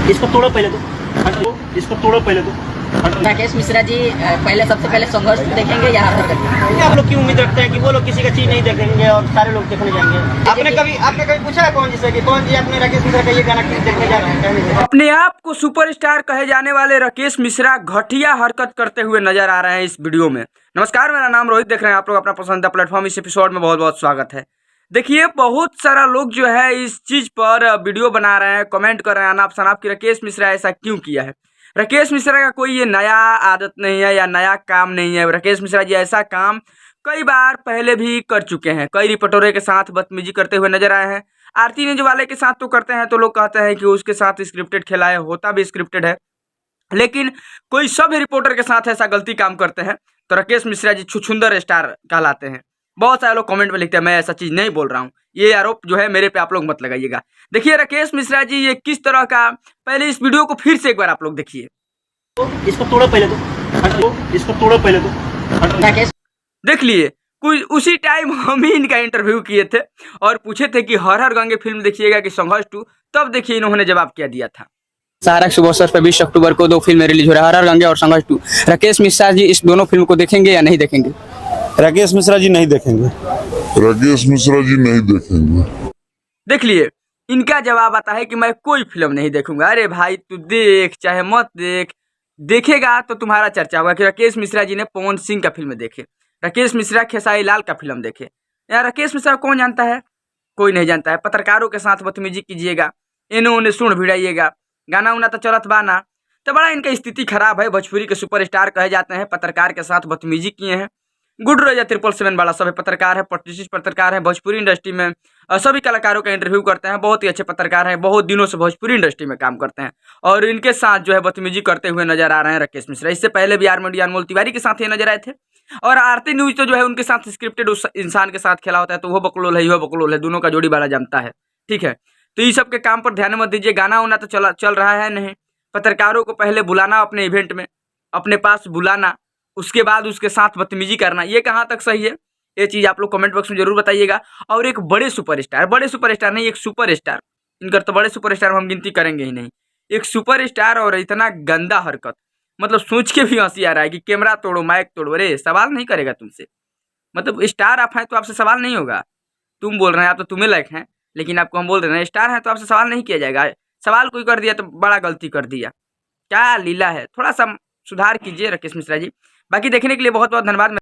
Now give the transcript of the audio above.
इसको तोड़ो पहले तो, हटो, इसको तोड़ो पहले तो। राकेश मिश्रा जी पहले सबसे पहले संघर्ष देखेंगे या हरकत? आप लोग क्यों उम्मीद रखते हैं कि वो लोग किसी का चीज नहीं देखेंगे और सारे लोग देखने जाएंगे? आपने कभी पूछा है कौन जी से कि कौन जी अपने राकेश मिश्रा का ये गाना क्यों देखने जा रहे हैं? कहने से। अपने आप को सुपरस्टार कहे जाने वाले राकेश मिश्रा घटिया हरकत करते हुए नजर आ रहे हैं इस वीडियो में। नमस्कार, मेरा नाम रोहित, देख रहे हैं आप लोग अपना पसंदीदा प्लेटफॉर्म। इस एपिसोड में बहुत बहुत स्वागत है। देखिए, बहुत सारा लोग जो है इस चीज पर वीडियो बना रहे हैं, कमेंट कर रहे हैं अनाप शनाप कि राकेश मिश्रा ऐसा क्यों किया है। राकेश मिश्रा का कोई ये नया आदत नहीं है या नया काम नहीं है। राकेश मिश्रा जी ऐसा काम कई बार पहले भी कर चुके हैं। कई रिपोर्टरों के साथ बदतमीजी करते हुए नजर आए हैं। आरती न्यूज़वाले के साथ तो करते हैं तो लोग कहते हैं कि उसके साथ स्क्रिप्टेड खेला है, होता भी स्क्रिप्टेड है, लेकिन कोई सब रिपोर्टर के साथ ऐसा गलती काम करते हैं तो राकेश मिश्रा जी छुछुंदर स्टार कहलाते हैं। बहुत सारे लोग कमेंट में लिखते हैं मैं ऐसा चीज नहीं बोल रहा हूँ, ये आरोप जो है मेरे पे आप लोग मत लगाइएगा। देखिए राकेश मिश्रा जी ये किस तरह का, पहले इस वीडियो को फिर से एक बार आप लोग देखिए। इसको तोड़ो पहले तो, हटो, इसको तोड़ो पहले तो, हटो। राकेश देख लिए, कुछ उसी टाइम हम ही इनका इंटरव्यू किए थे और पूछे थे कि हर हर गंगे फिल्म देखिएगा कि संघर्ष 2, तब देखिए इन्होंने जवाब क्या दिया था। सहारा सुबह पर 20 अक्टूबर को 2 फिल्में रिलीज हो रहा है, हर हर गंगे और संघर्ष 2। राकेश मिश्रा जी इस दोनों फिल्म को देखेंगे या नहीं देखेंगे? राकेश मिश्रा जी नहीं देखेंगे। राकेश मिश्रा जी नहीं देखेंगे। देख लिए, इनका जवाब आता है कि मैं कोई फिल्म नहीं देखूंगा। अरे भाई तू देख चाहे मत देख, देखेगा तो तुम्हारा चर्चा होगा कि राकेश मिश्रा जी ने पवन सिंह का फिल्म देखे, राकेश मिश्रा खेसारी लाल का फिल्म देखे। यार राकेश मिश्रा कौन जानता है? कोई नहीं जानता है। पत्रकारों के साथ बदतमीजी कीजिएगा, इन्हें उन्हें सुन भिड़ाइएगा, गाना उना तो चलत बाना, तो बड़ा इनका स्थिति खराब है। भोजपुरी के सुपरस्टार कहे जाते हैं, पत्रकार के साथ बदतमीजी किए हैं। गुड रोजा 777 वाला सब पत्रकार है, प्रतिष्ठित पत्रकार है भोजपुरी इंडस्ट्री में, सभी कलाकारों का इंटरव्यू करते हैं, बहुत ही अच्छे पत्रकार हैं, बहुत दिनों से भोजपुरी इंडस्ट्री में काम करते हैं और इनके साथ जो है बदतमीजी करते हुए नजर आ रहे हैं राकेश मिश्रा। इससे पहले भी आरमडी अनमोल तिवारी के साथ ये नजर आए थे और आरती न्यूज तो जो है उनके साथ स्क्रिप्टेड उस इंसान के साथ खेला होता है, तो वो बकलोल है, यह बकलोल है, दोनों का जोड़ी बड़ा जमता है। ठीक है, तो ये सब के काम पर ध्यान मत दीजिए। गाना उना तो चल रहा है नहीं। पत्रकारों को पहले बुलाना अपने इवेंट में, अपने पास बुलाना, उसके बाद उसके साथ बदतमीजी करना, ये कहाँ तक सही है? ये चीज़ आप लोग कमेंट बॉक्स में जरूर बताइएगा। और एक बड़े सुपरस्टार नहीं, एक सुपरस्टार, इनका तो बड़े सुपरस्टार हम गिनती करेंगे ही नहीं, एक सुपरस्टार और इतना गंदा हरकत, मतलब सोच के भी हंसी आ रहा है कि कैमरा तोड़ो, माइक तोड़ो। अरे सवाल नहीं करेगा तुमसे, मतलब स्टार आप हैं तो आपसे सवाल नहीं होगा। तुम बोल रहे हैं आप तो तुम्हें लायक हैं, लेकिन आपको हम बोल रहे हैं स्टार हैं तो आपसे सवाल नहीं किया जाएगा। सवाल कोई कर दिया तो बड़ा गलती कर दिया, क्या लीला है? थोड़ा सा सुधार कीजिए राकेश मिश्रा जी। बाकी देखने के लिए बहुत बहुत धन्यवाद।